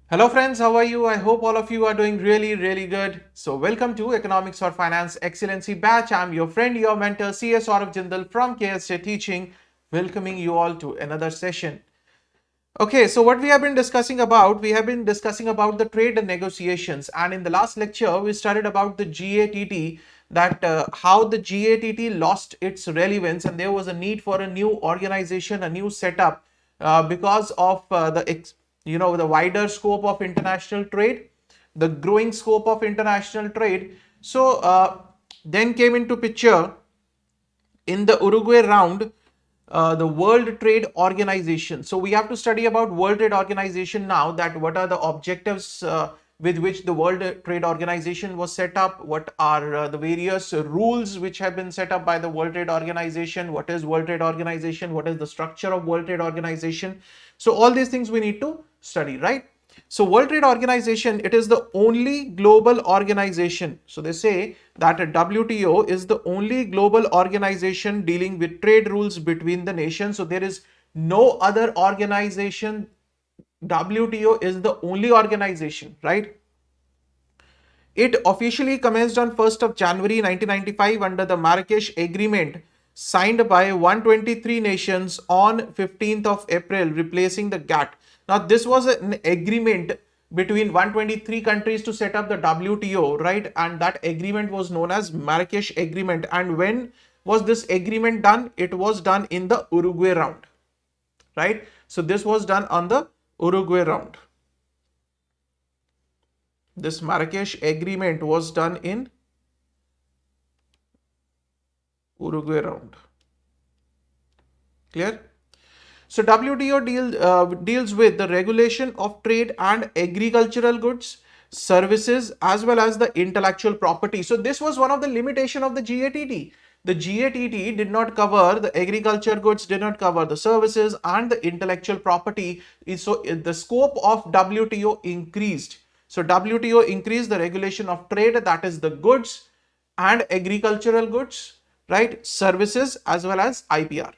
Hello friends, how are you? I hope all of you are doing really good. So welcome to Economics or Finance Excellency Batch. I'm your friend, your mentor, CS Saurav Jindal from KSJ Teaching, welcoming you all to another session. Okay, so what we have been discussing about, the trade and negotiations, and in the last lecture we started about the GATT, that how the GATT lost its relevance and there was a need for a new organization, a new setup, because of the wider scope of international trade, the growing scope of international trade. So then came into picture in the Uruguay round, the World Trade Organization. So we have to study about World Trade Organization now, that what are the objectives with which the World Trade Organization was set up, what are the various rules which have been set up by the World Trade Organization, what is World Trade Organization, what is the structure of World Trade Organization. So all these things we need to study, right? So World Trade Organization, it is the only global organization. So they say that a WTO is the only global organization dealing with trade rules between the nations. So there is no other organization. WTO is the only organization, right? It officially commenced on 1st of January 1995 under the Marrakesh Agreement signed by 123 nations on 15th of April, replacing the GATT. Now, this was an agreement between 123 countries to set up the WTO, right? And that agreement was known as Marrakesh Agreement. And when was this agreement done? It was done in the Uruguay round, right? So this was done on the Uruguay round. This Marrakesh Agreement was done in Uruguay round. Clear? So WTO deals with the regulation of trade and agricultural goods, services, as well as the intellectual property. So this was one of the limitation of the GATT. The GATT did not cover the agriculture goods, did not cover the services and the intellectual property. So the scope of WTO increased. So WTO increased the regulation of trade, that is the goods and agricultural goods, right? Services as well as IPR.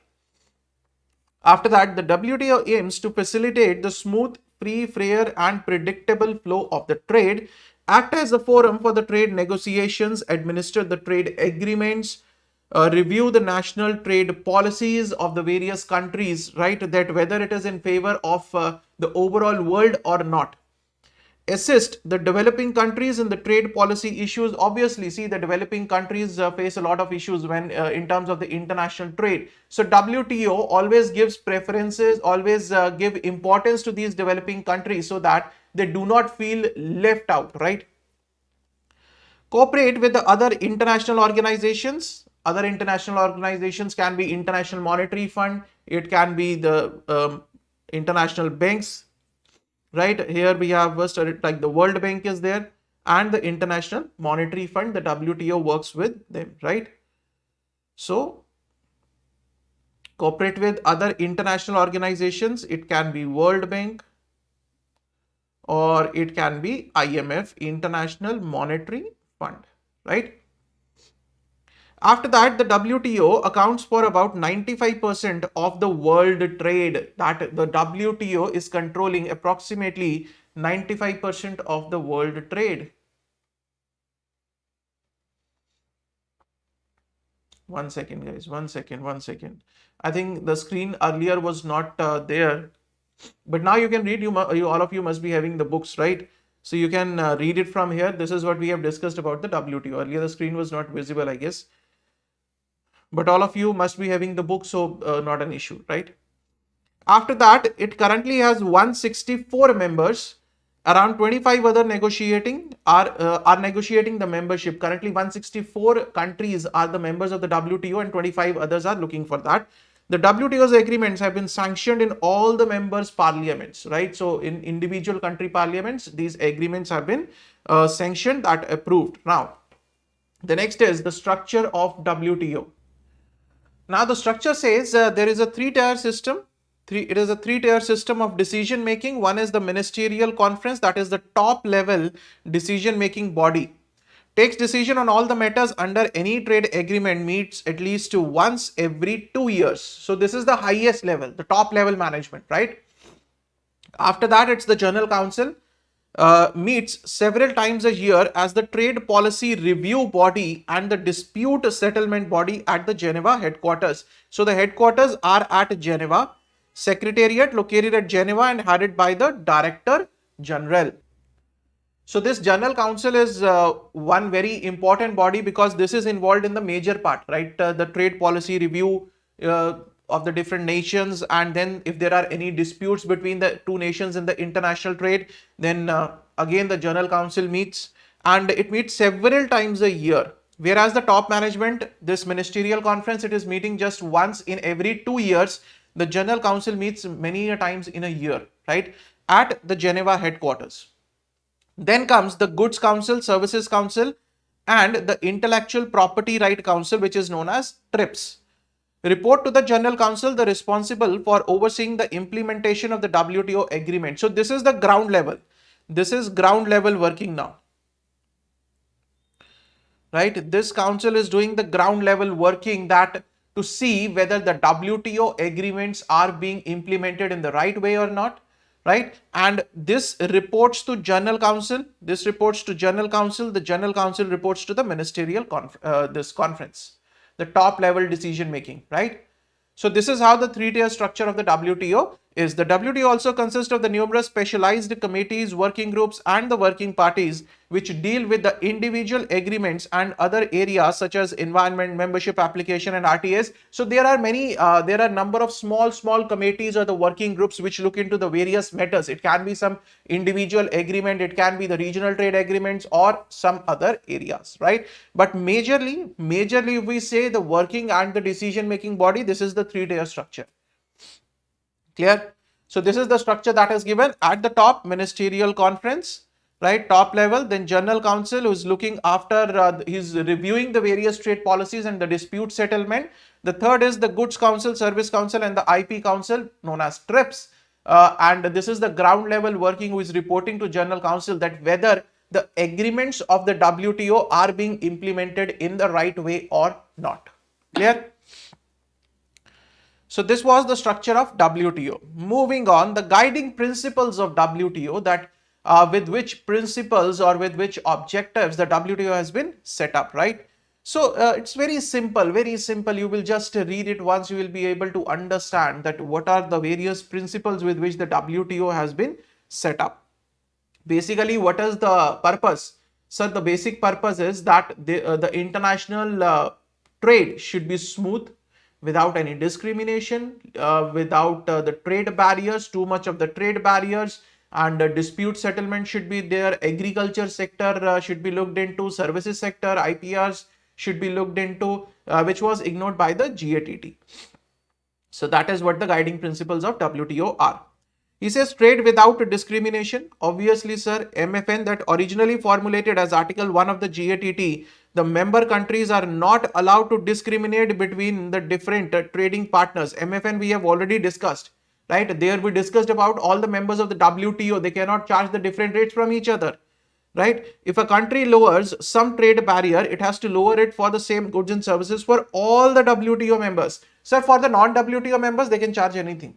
After that, the WTO aims to facilitate the smooth, free, fair, and predictable flow of the trade, act as a forum for the trade negotiations, administer the trade agreements, review the national trade policies of the various countries, right? That whether it is in favor of the overall world or not, assist the developing countries in the trade policy issues. Obviously, see, the developing countries face a lot of issues when in terms of the international trade. So WTO always gives preferences, always give importance to these developing countries so that they do not feel left out, right? Cooperate with the other international organizations. Other international organizations can be International Monetary Fund, it can be the international banks, right? Here we have first like the World Bank is there and the International Monetary Fund, the WTO works with them, right? So cooperate with other international organizations, it can be World Bank or it can be IMF, International Monetary Fund, right? After that, the WTO accounts for about 95% of the world trade. That the WTO is controlling approximately 95% of the world trade. One second, guys. One second. I think the screen earlier was not there, but now you can read. All of you must be having the books, right? So you can read it from here. This is what we have discussed about the WTO. Earlier, the screen was not visible, I guess. But all of you must be having the book, so not an issue, right? After that, it currently has 164 members. Around 25 other negotiating are negotiating the membership. Currently, 164 countries are the members of the WTO, and 25 others are looking for that. The WTO's agreements have been sanctioned in all the members' parliaments, right? So, in individual country parliaments, these agreements have been sanctioned, that approved. Now, the next is the structure of WTO. Now the structure says there is a three-tier system. It is a three-tier system of decision making. One is the ministerial conference, that is the top level decision making body. Takes decision on all the matters under any trade agreement, meets at least once every 2 years. So this is the highest level, the top level management, right? After that, it's the General Council. meets several times a year as the trade policy review body and the dispute settlement body at the Geneva headquarters. So the headquarters are at Geneva, secretariat located at Geneva and headed by the Director General. So this General Council is one very important body because this is involved in the major part, right? The trade policy review of the different nations, and then if there are any disputes between the two nations in the international trade, then again the General Council meets, and it meets several times a year. Whereas the top management, this ministerial conference, it is meeting just once in every 2 years. The General Council meets many times in a year, right? At the Geneva headquarters. Then comes the Goods Council, Services Council, and the Intellectual Property Right Council, which is known as TRIPS. Report to the General Council, the responsible for overseeing the implementation of the WTO agreement. So this is the ground level. This is ground level working now. Right? This council is doing the ground level working that to see whether the WTO agreements are being implemented in the right way or not. Right? And this reports to General Council. This reports to General Council. The General Council reports to the ministerial conference, the top level decision making, right? So this is how the three-tier structure of the WTO is. The WTO also consists of the numerous specialized committees, working groups, and the working parties which deal with the individual agreements and other areas such as environment, membership application, and RTAs. So there are many, there are a number of small committees or the working groups which look into the various matters. It can be some individual agreement, it can be the regional trade agreements or some other areas, right? But majorly if we say the working and the decision making body, this is the three-tier structure. Clear? So this is the structure that is given at the top, ministerial conference, right? Top level, then General Council, who is looking after, he's reviewing the various trade policies and the dispute settlement. The third is the Goods Council, Service Council, and the IP Council, known as TRIPS. And this is the ground level working, who is reporting to General Council that whether the agreements of the WTO are being implemented in the right way or not. Clear? So this was the structure of WTO. Moving on, the guiding principles of WTO, that with which principles or with which objectives the WTO has been set up, right? So it's very simple, very simple. You will just read it once, you will be able to understand that what are the various principles with which the WTO has been set up. Basically, what is the purpose? So the basic purpose is that the international trade should be smooth, without any discrimination, without the trade barriers, too much of the trade barriers, and dispute settlement should be there. Agriculture sector should be looked into, services sector, IPRs should be looked into, which was ignored by the GATT. So that is what the guiding principles of WTO are. He says trade without discrimination. Obviously, sir, MFN that originally formulated as Article 1 of the GATT, the member countries are not allowed to discriminate between the different trading partners. MFN we have already discussed, right? There we discussed about all the members of the WTO. They cannot charge the different rates from each other, right? If a country lowers some trade barrier, it has to lower it for the same goods and services for all the WTO members. Sir, for the non-WTO members, they can charge anything.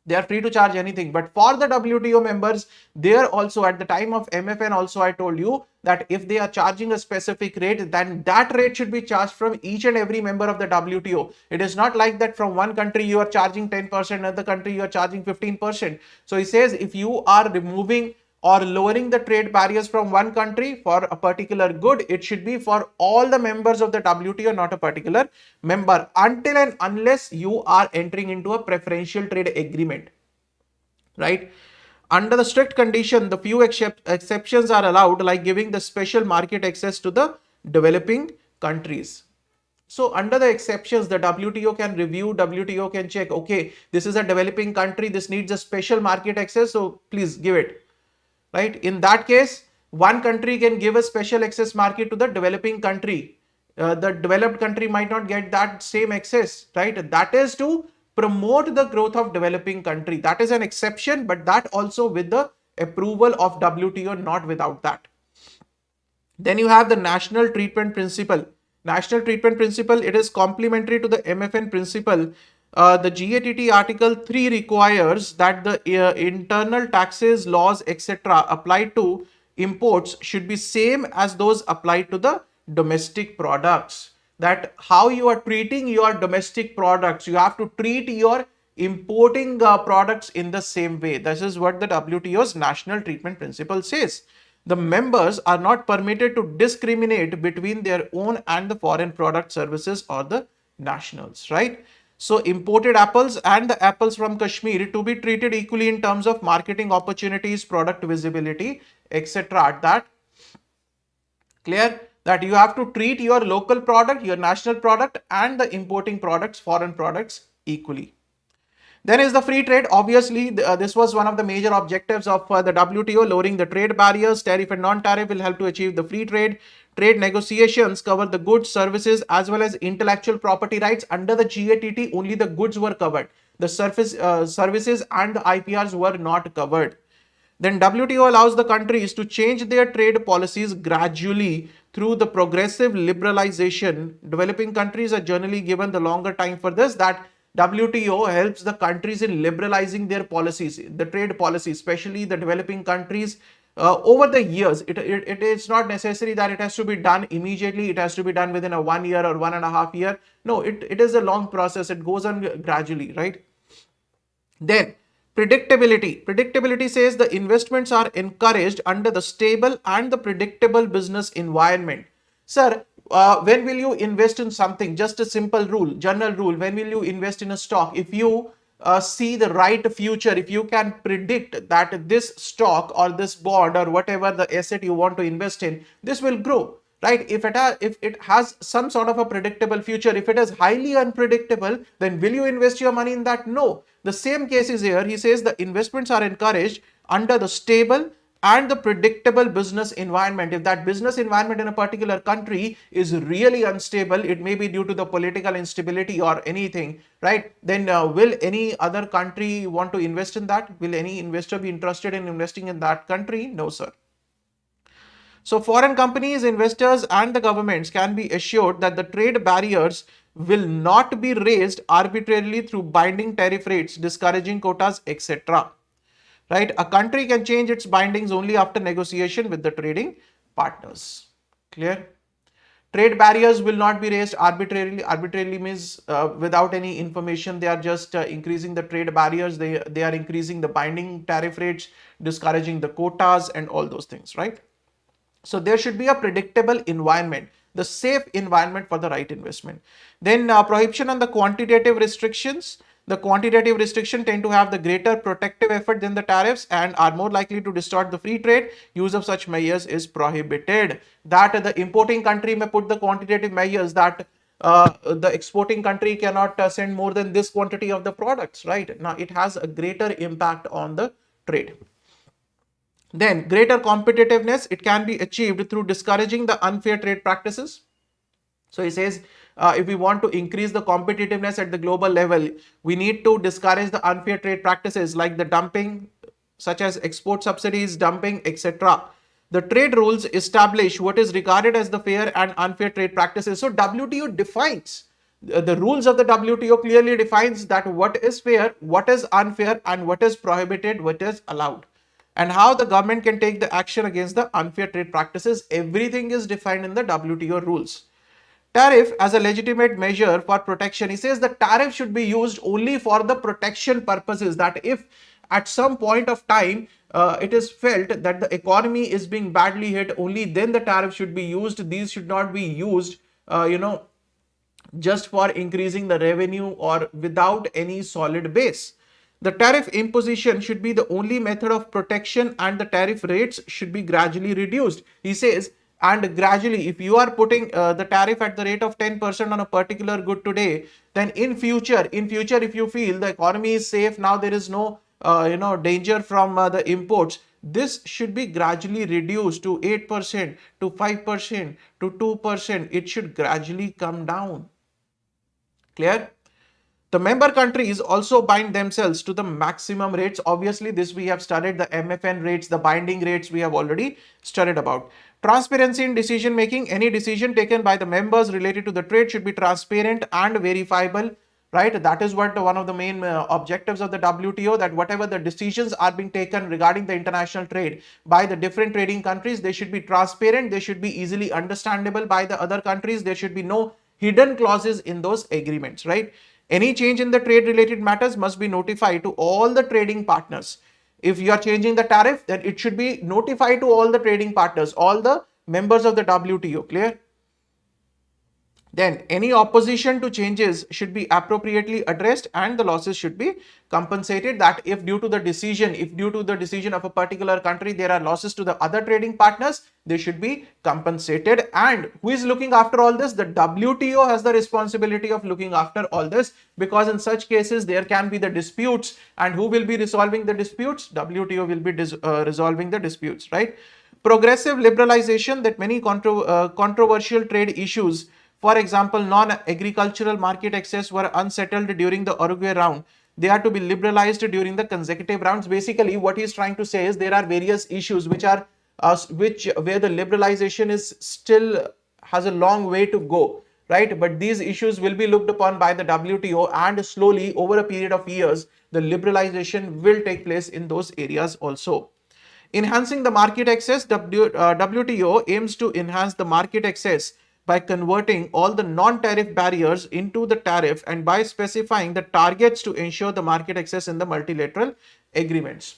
They are free to charge anything, but for the WTO members, there also at the time of MFN also I told you that if they are charging a specific rate, then that rate should be charged from each and every member of the WTO. It is not like that from one country you are charging 10%, another country you are charging 15%. So he says if you are removing or lowering the trade barriers from one country for a particular good, it should be for all the members of the WTO, not a particular member, until and unless you are entering into a preferential trade agreement, right? Under the strict condition, the few exceptions are allowed, like giving the special market access to the developing countries. So under the exceptions, the WTO can review, WTO can check, okay, this is a developing country, this needs a special market access, so please give it. Right? In that case, one country can give a special access market to the developing country. The developed country might not get that same access, right? That is to promote the growth of developing country. That is an exception, but that also with the approval of WTO, not without that. Then you have the national treatment principle. National treatment principle, it is complementary to the MFN principle the GATT Article 3 requires that the internal taxes, laws, etc. applied to imports should be same as those applied to the domestic products. That how you are treating your domestic products, you have to treat your importing products in the same way. This is what the WTO's national treatment principle says. The members are not permitted to discriminate between their own and the foreign product, services, or the nationals, right? So imported apples and the apples from Kashmir to be treated equally in terms of marketing opportunities, product visibility, etc. At that, clear that you have to treat your local product, your national product, and the importing products, foreign products equally. Then is the free trade. Obviously, this was one of the major objectives of the WTO. Lowering the trade barriers, tariff and non-tariff will help to achieve the free trade. Trade negotiations cover the goods, services, as well as intellectual property rights. Under the GATT, only the goods were covered. The services and the IPRs were not covered. Then WTO allows the countries to change their trade policies gradually through the progressive liberalization. Developing countries are generally given the longer time for this. That WTO helps the countries in liberalizing their policies, the trade policy, especially the developing countries. Over the years, it is not necessary that it has to be done immediately. It has to be done within a 1 year or 1.5 year. No, it is a long process. It goes on gradually, right? Then predictability. Predictability says the investments are encouraged under the stable and the predictable business environment. Sir, when will you invest in something? Just a simple rule, general rule. When will you invest in a stock? If you see the right future, if you can predict that this stock or this bond or whatever the asset you want to invest in, this will grow, right? If it has some sort of a predictable future, if it is highly unpredictable, then will you invest your money in that? No. The same case is here. He says the investments are encouraged under the stable and the predictable business environment. If that business environment in a particular country is really unstable, it may be due to the political instability or anything, right? Then will any other country want to invest in that? Will any investor be interested in investing in that country? No, sir. So foreign companies, investors, and the governments can be assured that the trade barriers will not be raised arbitrarily through binding tariff rates, discouraging quotas, etc. Right? A country can change its bindings only after negotiation with the trading partners. Clear? Trade barriers will not be raised arbitrarily. Arbitrarily means without any information. They are just increasing the trade barriers. They are increasing the binding tariff rates, discouraging the quotas, and all those things, right? So there should be a predictable environment, the safe environment for the right investment. Then prohibition on the quantitative restrictions. The quantitative restriction tend to have the greater protective effect than the tariffs and are more likely to distort the free trade. Use of such measures is prohibited. That the importing country may put the quantitative measures that the exporting country cannot send more than this quantity of the products, right? Now it has a greater impact on the trade. Then greater competitiveness, it can be achieved through discouraging the unfair trade practices. So he says, if we want to increase the competitiveness at the global level, we need to discourage the unfair trade practices like the dumping, such as export subsidies, dumping, etc. The trade rules establish what is regarded as the fair and unfair trade practices. So WTO defines, the rules of the WTO clearly defines that what is fair, what is unfair, and what is prohibited, what is allowed, and how the government can take the action against the unfair trade practices. Everything is defined in the WTO rules. Tariff as a legitimate measure for protection. He says the tariff should be used only for the protection purposes, that if at some point of time it is felt that the economy is being badly hit, only then the tariff should be used. These should not be used, just for increasing the revenue or without any solid base. The tariff imposition should be the only method of protection and the tariff rates should be gradually reduced. He says, and gradually, if you are putting the tariff at the rate of 10% on a particular good today, then in future, if you feel the economy is safe, now there is no danger from the imports, this should be gradually reduced to 8%, to 5%, to 2%. It should gradually come down. Clear? The member countries also bind themselves to the maximum rates. Obviously, this we have studied, the MFN rates, the binding rates we have already studied about. Transparency in decision making. Any decision taken by the members related to the trade should be transparent and verifiable. right? That is what one of the main objectives of the WTO, that whatever the decisions are being taken regarding the international trade by the different trading countries, they should be transparent, they should be easily understandable by the other countries, there should be no hidden clauses in those agreements, right? Any change in the trade related matters must be notified to all the trading partners. If you are changing the tariff, then it should be notified to all the trading partners, all the members of the WTO, clear? Then any opposition to changes should be appropriately addressed and the losses should be compensated. That if due to the decision of a particular country there are losses to the other trading partners, they should be compensated. And who is looking after all this? The WTO has the responsibility of looking after all this, because in such cases there can be the disputes, and who will be resolving the disputes? WTO will be resolving the disputes, right? Progressive liberalization, that many controversial trade issues, for example, non-agricultural market access, were unsettled during the Uruguay round. They are to be liberalized during the consecutive rounds. Basically, what he is trying to say is there are various issues which are where the liberalization is still has a long way to go, right? But these issues will be looked upon by the WTO, and slowly over a period of years, the liberalization will take place in those areas also. Enhancing the market access, WTO aims to enhance the market access by converting all the non-tariff barriers into the tariff and by specifying the targets to ensure the market access in the multilateral agreements.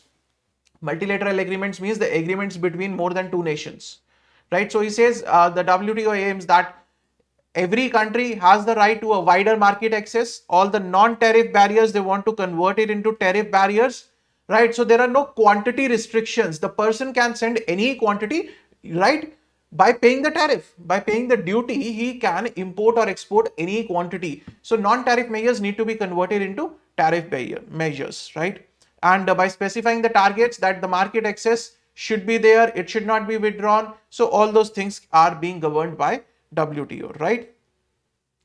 Multilateral agreements means the agreements between more than two nations, right? So he says the WTO aims that every country has the right to a wider market access. All the non-tariff barriers, they want to convert it into tariff barriers, right? So there are no quantity restrictions. The person can send any quantity, right? By paying the tariff, by paying the duty, he can import or export any quantity. So non-tariff measures need to be converted into tariff measures, right? And by specifying the targets that the market access should be there, it should not be withdrawn. So all those things are being governed by WTO, right?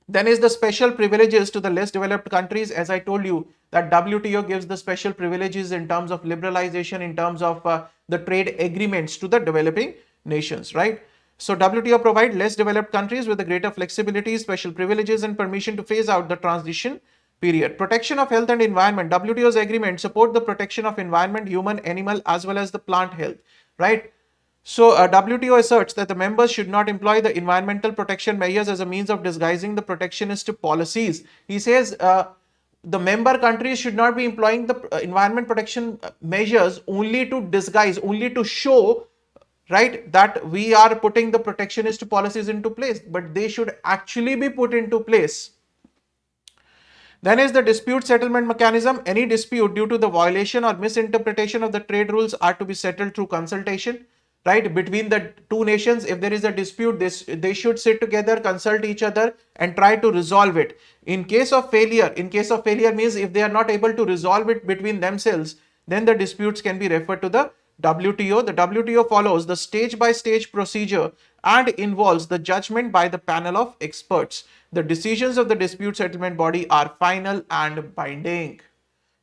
Then is the special privileges to the less developed countries. As I told you, that WTO gives the special privileges in terms of liberalization, in terms of the trade agreements to the developing nations, right? So WTO provide less developed countries with a greater flexibility, special privileges and permission to phase out the transition period. Protection of health and environment. WTO's agreement support the protection of environment, human, animal as well as the plant health, right? So WTO asserts that the members should not employ the environmental protection measures as a means of disguising the protectionist policies. He says the member countries should not be employing the environment protection measures only to disguise, only to show, right, that we are putting the protectionist policies into place, but they should actually be put into place. Then is the dispute settlement mechanism. Any dispute due to the violation or misinterpretation of the trade rules are to be settled through consultation, right, between the two nations. If there is a dispute, they should sit together, consult each other and try to resolve it. In case of failure means if they are not able to resolve it between themselves, then the disputes can be referred to the WTO. The WTO follows the stage-by-stage procedure and involves the judgment by the panel of experts. The decisions of the dispute settlement body are final and binding,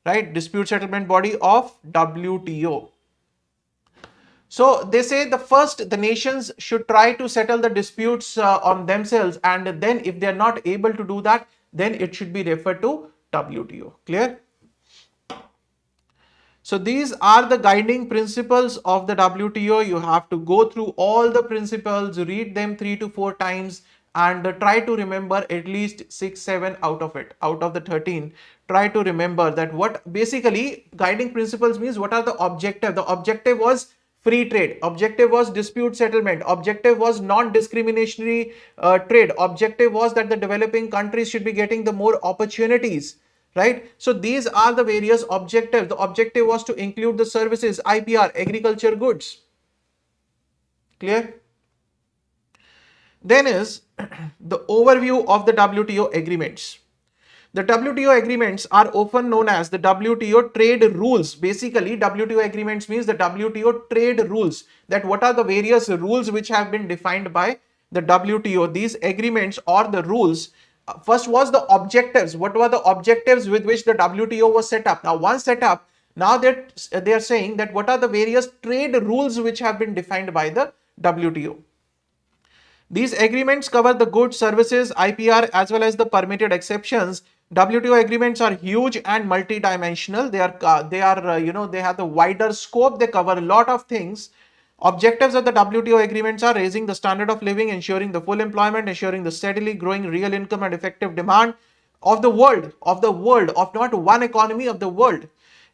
right? Dispute settlement body of WTO. So they say the nations should try to settle the disputes on themselves, and then if they are not able to do that, then it should be referred to WTO. Clear? So these are the guiding principles of the WTO. You have to go through all the principles, read them 3 to 4 times and try to remember at least 6, 7 out of it. Out of the 13, try to remember that what basically guiding principles means. What are the objective? The objective was free trade. Objective was dispute settlement. Objective was non-discriminatory trade. Objective was that the developing countries should be getting the more opportunities, right? So these are the various objectives. The objective was to include the services, IPR, agriculture goods. Clear? Then is the overview of the WTO agreements. The WTO agreements are often known as the WTO trade rules. Basically, WTO agreements means the WTO trade rules. That what are the various rules which have been defined by the WTO. These agreements or the rules. First was the objectives. What were the objectives with which the WTO was set up? Now, once set up, now that they are saying that what are the various trade rules which have been defined by the WTO. These agreements cover the goods, services, IPR as well as the permitted exceptions WTO agreements are huge and multidimensional. They have the wider scope. They cover a lot of things. Objectives of the WTO agreements are raising the standard of living, ensuring the full employment, ensuring the steadily growing real income and effective demand of the world, of not one economy, of the world,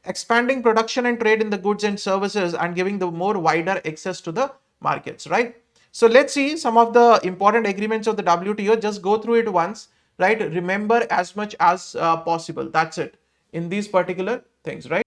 expanding production and trade in the goods and services, and giving the more wider access to the markets, right? So let's see some of the important agreements of the WTO. Just go through it once, right? Remember as much as possible. That's it in these particular things, right?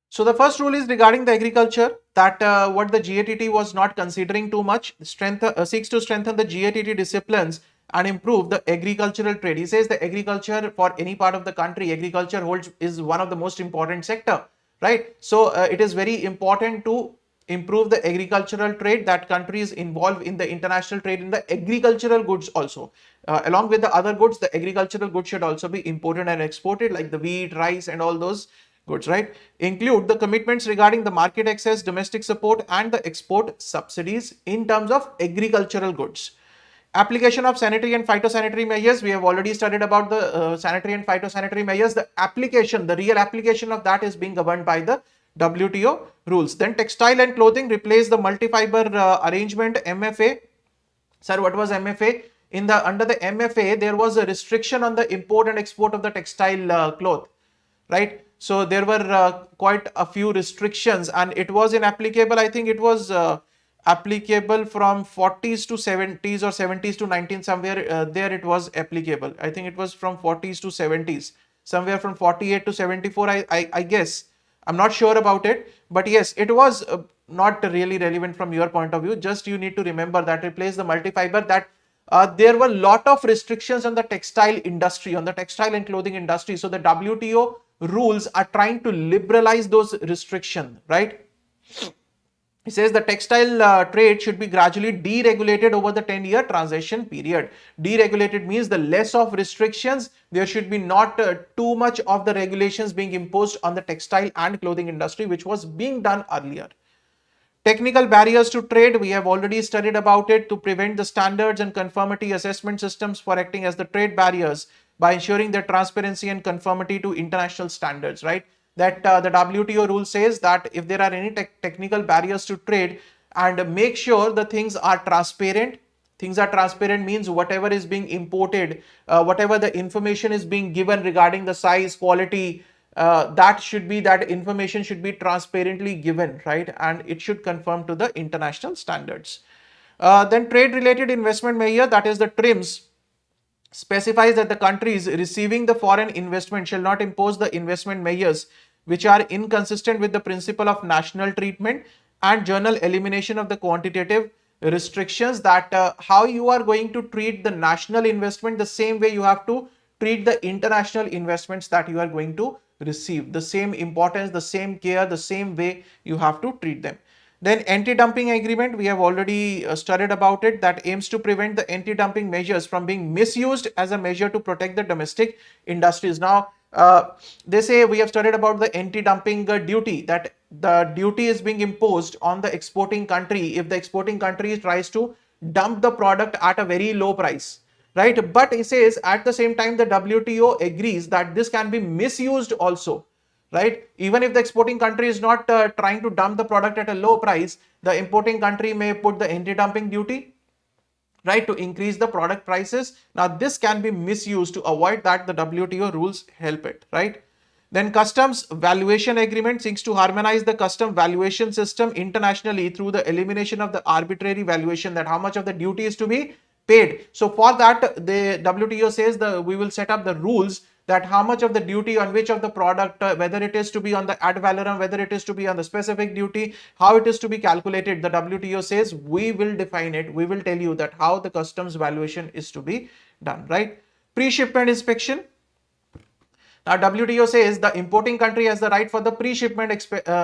So the first rule is regarding the agriculture, that what the GATT was not considering too much, seeks to strengthen the GATT disciplines and improve the agricultural trade. He says the agriculture for any part of the country, agriculture is one of the most important sector, right? So it is very important to improve the agricultural trade, that countries involved in the international trade in the agricultural goods also. Along with the other goods, the agricultural goods should also be imported and exported, like the wheat, rice, and all those goods, right? Include the commitments regarding the market access, domestic support, and the export subsidies in terms of agricultural goods. Application of sanitary and phytosanitary measures. We have already studied about the sanitary and phytosanitary measures. The application, the real application of that is being governed by the WTO rules. Then textile and clothing, replace the multi-fiber arrangement, MFA. Sir, what was MFA? Under the MFA, there was a restriction on the import and export of the textile cloth, right? So there were quite a few restrictions, and it was inapplicable. I think it was applicable from 40s to 70s or 70s to 19, somewhere there it was applicable. I think it was from 40s to 70s, somewhere from 48 to 74, I guess. I'm not sure about it, but yes, it was not really relevant from your point of view. Just you need to remember that replace the multi-fiber, that there were a lot of restrictions on the textile industry, on the textile and clothing industry. So the WTO rules are trying to liberalize those restrictions, right? He says the textile trade should be gradually deregulated over the 10-year transition period. Deregulated means the less of restrictions. There should be not too much of the regulations being imposed on the textile and clothing industry, which was being done earlier. Technical barriers to trade, we have already studied about it, to prevent the standards and conformity assessment systems for acting as the trade barriers by ensuring their transparency and conformity to international standards, right? That the WTO rule says that if there are any technical barriers to trade, and make sure the things are transparent. Things are transparent means whatever is being imported, whatever the information is being given regarding the size, quality, that information should be transparently given, right? And it should conform to the international standards. Then trade related investment measure, that is the TRIMS, specifies that the countries receiving the foreign investment shall not impose the investment measures which are inconsistent with the principle of national treatment and general elimination of the quantitative restrictions. That how you are going to treat the national investment, the same way you have to treat the international investments that you are going to receive. The same importance, the same care, the same way you have to treat them. Then anti-dumping agreement, we have already studied about it, that aims to prevent the anti-dumping measures from being misused as a measure to protect the domestic industries. Now, they say, we have studied about the anti-dumping duty, that the duty is being imposed on the exporting country if the exporting country tries to dump the product at a very low price, right? But it says at the same time the WTO agrees that this can be misused also, right? Even if the exporting country is not trying to dump the product at a low price, the importing country may put the anti-dumping duty, right, to increase the product prices. Now this can be misused. To avoid that, the WTO rules help it, right? Then customs valuation agreement seeks to harmonize the custom valuation system internationally through the elimination of the arbitrary valuation, that how much of the duty is to be paid. So for that, the WTO says we will set up the rules that how much of the duty on which of the product, whether it is to be on the ad valorem, whether it is to be on the specific duty, how it is to be calculated. The WTO says we will define it. We will tell you that how the customs valuation is to be done, right? Pre-shipment inspection. Now, WTO says the importing country has the right for the pre-shipment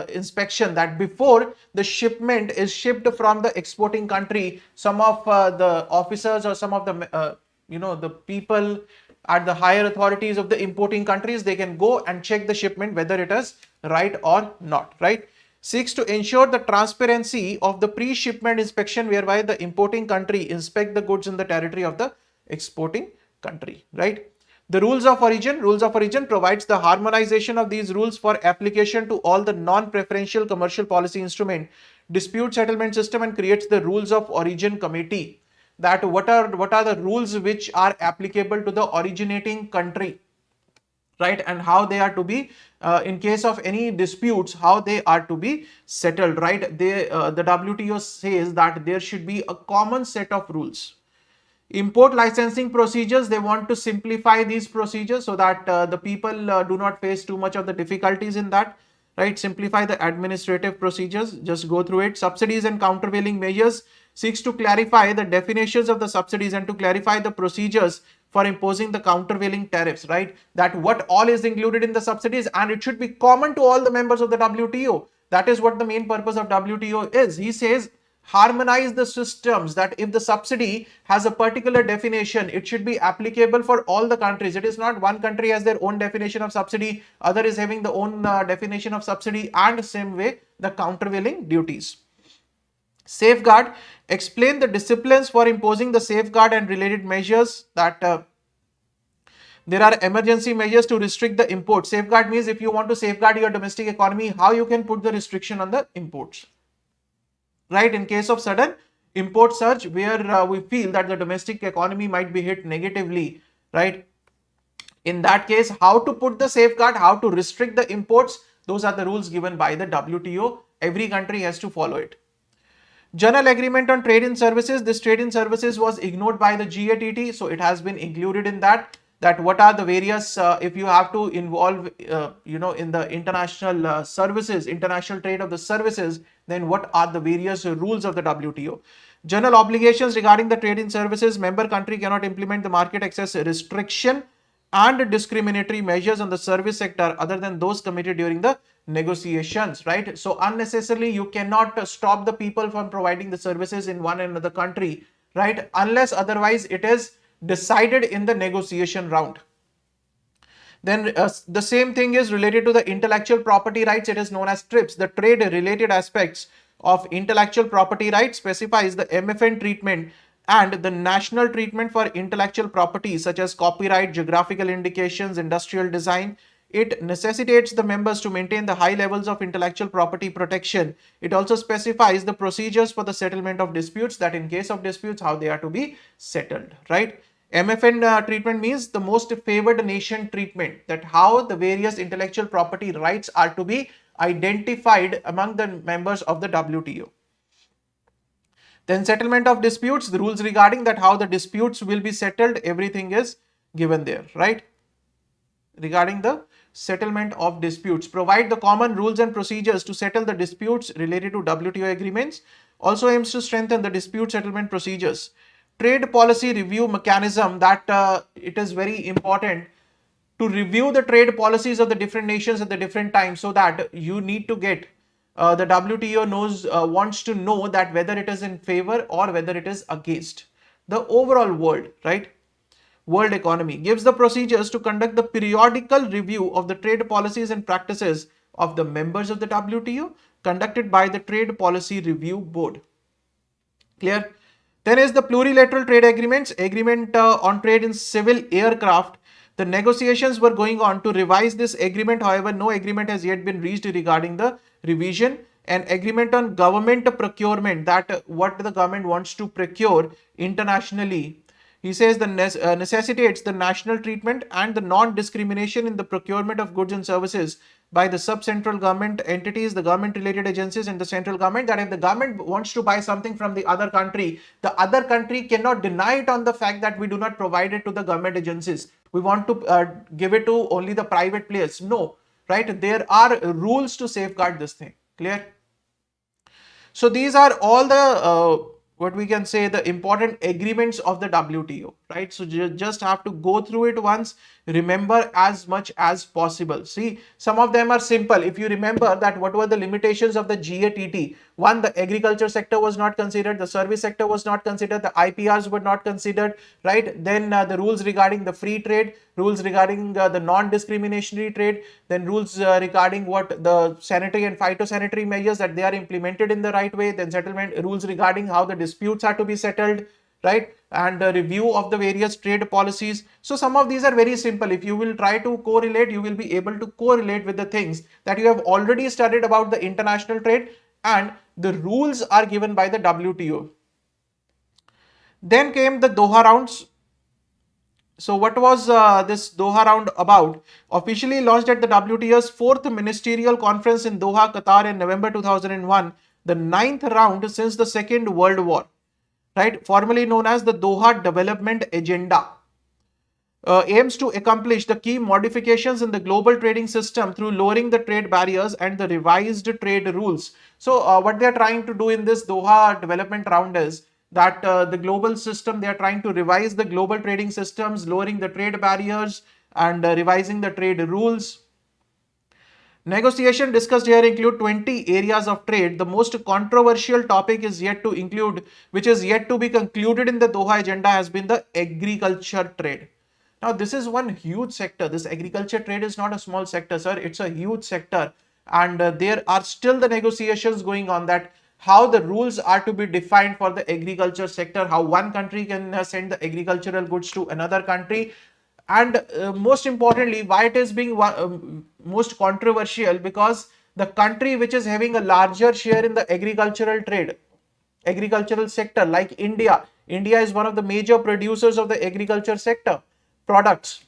inspection, that before the shipment is shipped from the exporting country, some of the officers or some of the, the people at the higher authorities of the importing countries, they can go and check the shipment whether it is right or not, right? Seeks to ensure the transparency of the pre-shipment inspection, whereby the importing country inspect the goods in the territory of the exporting country, right? The rules of origin provides the harmonization of these rules for application to all the non-preferential commercial policy instrument dispute settlement system and creates the rules of origin committee, that what are the rules which are applicable to the originating country, right, and how they are to be in case of any disputes, how they are to be settled, right. The WTO says that there should be a common set of rules. Import licensing procedures, they want to simplify these procedures so that the people do not face too much of the difficulties in that, right. Simplify the administrative procedures, just go through it. Subsidies and countervailing measures seeks to clarify the definitions of the subsidies and to clarify the procedures for imposing the countervailing tariffs, right, that what all is included in the subsidies, and it should be common to all the members of the WTO. That is what the main purpose of WTO is. He says harmonize the systems, that if the subsidy has a particular definition, it should be applicable for all the countries. It is not one country has their own definition of subsidy, other is having the own definition of subsidy, and same way the countervailing duties. Safeguard, explain the disciplines for imposing the safeguard and related measures, that there are emergency measures to restrict the import. Safeguard means if you want to safeguard your domestic economy, how you can put the restriction on the imports, right, in case of sudden import surge where we feel that the domestic economy might be hit negatively, right. In that case, how to put the safeguard, how to restrict the imports, those are the rules given by the WTO. Every country has to follow it. General Agreement on Trade in Services. This trade in services was ignored by the GATT, so it has been included in that what are the various, if you have to involve, in the international services, international trade of the services, then what are the various rules of the WTO. General obligations regarding the trade in services. Member country cannot implement the market access restriction and discriminatory measures on the service sector other than those committed during the negotiations, right. So unnecessarily you cannot stop the people from providing the services in one another country, right, unless otherwise it is decided in the negotiation round. Then the same thing is related to the intellectual property rights. It is known as TRIPS. The trade related aspects of intellectual property rights specifies the MFN treatment and the national treatment for intellectual property such as copyright, geographical indications, industrial design. It necessitates the members to maintain the high levels of intellectual property protection. It also specifies the procedures for the settlement of disputes, that in case of disputes, how they are to be settled, right. MFN treatment means the most favored nation treatment, that how the various intellectual property rights are to be identified among the members of the WTO. Then settlement of disputes, the rules regarding that how the disputes will be settled, everything is given there, right. Regarding the settlement of disputes, provide the common rules and procedures to settle the disputes related to WTO agreements. Also aims to strengthen the dispute settlement procedures. Trade policy review mechanism, that it is very important to review the trade policies of the different nations at the different times, so that you need to get the WTO wants to know that whether it is in favor or whether it is against the overall world, right. World economy gives the procedures to conduct the periodical review of the trade policies and practices of the members of the WTO conducted by the Trade Policy Review Board. Clear? Then is the plurilateral trade agreements, agreement on trade in civil aircraft. The negotiations were going on to revise this agreement. However, no agreement has yet been reached regarding the revision. An agreement on government procurement, that what the government wants to procure internationally. He says the necessitates the national treatment and the non-discrimination in the procurement of goods and services by the sub-central government entities, the government-related agencies, and the central government. That if the government wants to buy something from the other country cannot deny it on the fact that we do not provide it to the government agencies. We want to give it to only the private players. No, right? There are rules to safeguard this thing. Clear? So these are all the what we can say the important agreements of the WTO, right? So you just have to go through it once, remember as much as possible. See, some of them are simple. If you remember that what were the limitations of the GATT, one, the agriculture sector was not considered, the service sector was not considered, the IPRs were not considered, right? Then the rules regarding the free trade, rules regarding the non-discriminatory trade, then rules regarding what the sanitary and phytosanitary measures that they are implemented in the right way, then settlement rules regarding how the disputes are to be settled, right? and a review of the various trade policies. So some of these are very simple. If you will try to correlate, you will be able to correlate with the things that you have already studied about the international trade, and the rules are given by the WTO. Then came the Doha rounds. So what was this Doha round about? Officially launched at the WTO's fourth ministerial conference in Doha, Qatar in November 2001, the ninth round since the Second World War, right? Formerly known as the Doha Development Agenda. Aims to accomplish the key modifications in the global trading system through lowering the trade barriers and the revised trade rules. So what they are trying to do in this Doha development round is that the global system, they are trying to revise the global trading systems, lowering the trade barriers and revising the trade rules. Negotiation discussed here include 20 areas of trade. The most controversial topic is yet to include, which is yet to be concluded in the Doha agenda, has been the agriculture trade. Now, this is one huge sector. This agriculture trade is not a small sector, sir. It's a huge sector. And there are still the negotiations going on that how the rules are to be defined for the agriculture sector, how one country can send the agricultural goods to another country. And most importantly, why it is being most controversial, because the country which is having a larger share in the agricultural trade, agricultural sector, like India. India is one of the major producers of the agriculture sector products,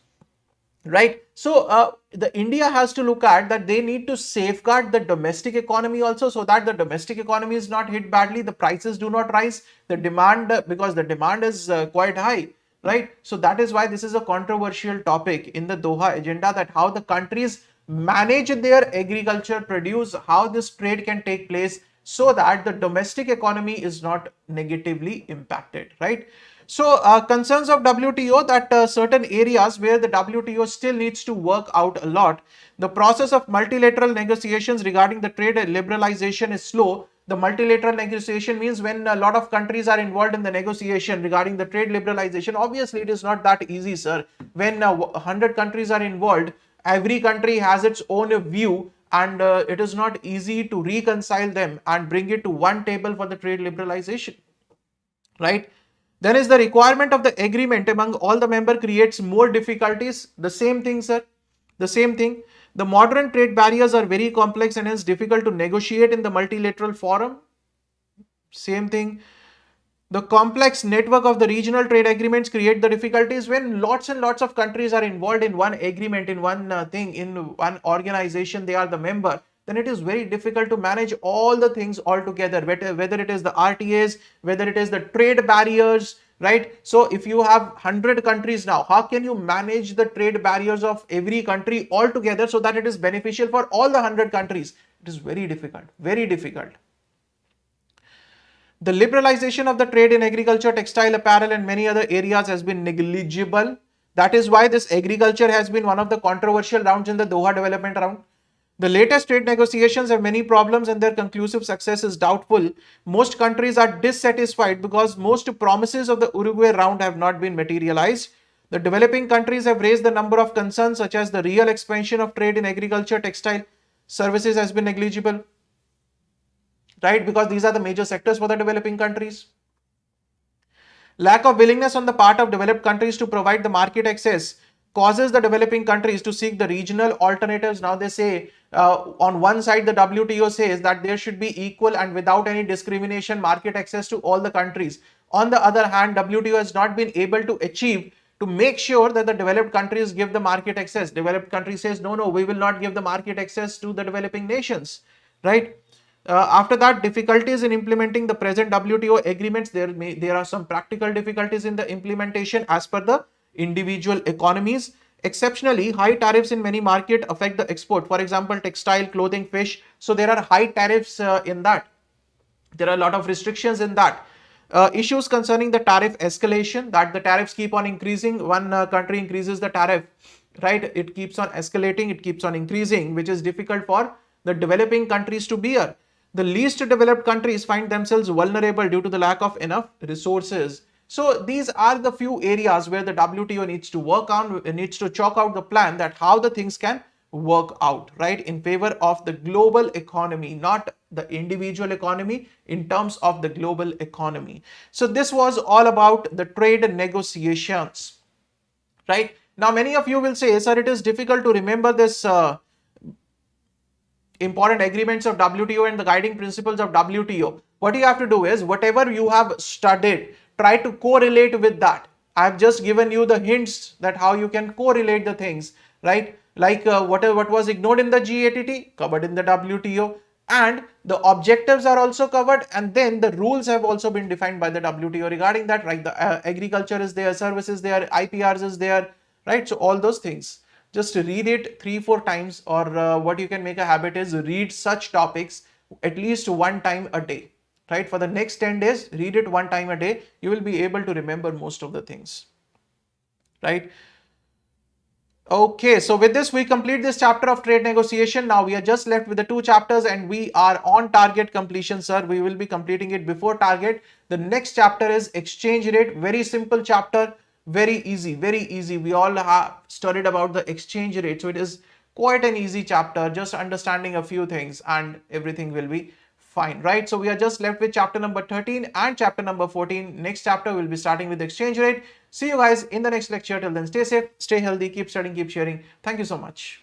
right? So the India has to look at that they need to safeguard the domestic economy also, so that the domestic economy is not hit badly, the prices do not rise, the demand, because the demand is quite high, right? So that is why this is a controversial topic in the Doha agenda, that how the countries manage their agriculture produce, how this trade can take place so that the domestic economy is not negatively impacted, right? So concerns of WTO, that certain areas where the WTO still needs to work out a lot. The process of multilateral negotiations regarding the trade liberalization is slow. The multilateral negotiation means when a lot of countries are involved in the negotiation regarding the trade liberalization. Obviously, it is not that easy, sir. When 100 countries are involved, every country has its own view, and it is not easy to reconcile them and bring it to one table for the trade liberalization, right? Then is the requirement of the agreement among all the member creates more difficulties. The same thing, sir. The same thing. The modern trade barriers are very complex and hence difficult to negotiate in the multilateral forum. Same thing. The complex network of the regional trade agreements create the difficulties when lots and lots of countries are involved in one agreement, in one thing, in one organization, they are the member. Then it is very difficult to manage all the things all together, whether it is the RTAs, whether it is the trade barriers, right? So if you have 100 countries now, how can you manage the trade barriers of every country all together so that it is beneficial for all the 100 countries? It is very difficult, very difficult. The liberalization of the trade in agriculture, textile, apparel, and many other areas has been negligible. That is why this agriculture has been one of the controversial rounds in the Doha development round. The latest trade negotiations have many problems and their conclusive success is doubtful. Most countries are dissatisfied because most promises of the Uruguay round have not been materialized. The developing countries have raised the number of concerns such as the real expansion of trade in agriculture, textile, services has been negligible, right? Because these are the major sectors for the developing countries. Lack of willingness on the part of developed countries to provide the market access causes the developing countries to seek the regional alternatives. Now they say on one side the WTO says that there should be equal and without any discrimination market access to all the countries. On the other hand, WTO has not been able to achieve to make sure that the developed countries give the market access. Developed country says no, we will not give the market access to the developing nations, right? After that, difficulties in implementing the present WTO agreements. There are some practical difficulties in the implementation as per the individual economies. Exceptionally, high tariffs in many markets affect the export. For example, textile, clothing, fish. So there are high tariffs in that. There are a lot of restrictions in that. Issues concerning the tariff escalation, that the tariffs keep on increasing. One country increases the tariff, right? It keeps on escalating, it keeps on increasing, which is difficult for the developing countries to bear. The least developed countries find themselves vulnerable due to the lack of enough resources. So these are the few areas where the WTO needs to work on, needs to chalk out the plan that how the things can work out, right, in favor of the global economy, not the individual economy, in terms of the global economy. So this was all about the trade negotiations, right? Now many of you will say, sir, it is difficult to remember this important agreements of WTO and the guiding principles of WTO. What you have to do is, whatever you have studied, try to correlate with that. I have just given you the hints that how you can correlate the things, right? Like what was ignored in the GATT, covered in the WTO, and the objectives are also covered, and then the rules have also been defined by the WTO regarding that, right? The agriculture is there, services there, IPRs is there, right? So all those things, just read it 3-4 times, or what you can make a habit is read such topics at least one time a day, right? For the next 10 days, read it one time a day. You will be able to remember most of the things, right? Okay, so with this, we complete this chapter of trade negotiation. Now we are just left with the 2 chapters and we are on target completion, sir. We will be completing it before target. The next chapter is exchange rate. Very simple chapter, very easy, very easy. We all have studied about the exchange rate. So it is quite an easy chapter, just understanding a few things and everything will be fine, right? So we are just left with chapter number 13 and chapter number 14. Next chapter will be starting with exchange rate. See you guys in the next lecture. Till then, stay safe, stay healthy, keep studying, keep sharing. Thank you so much.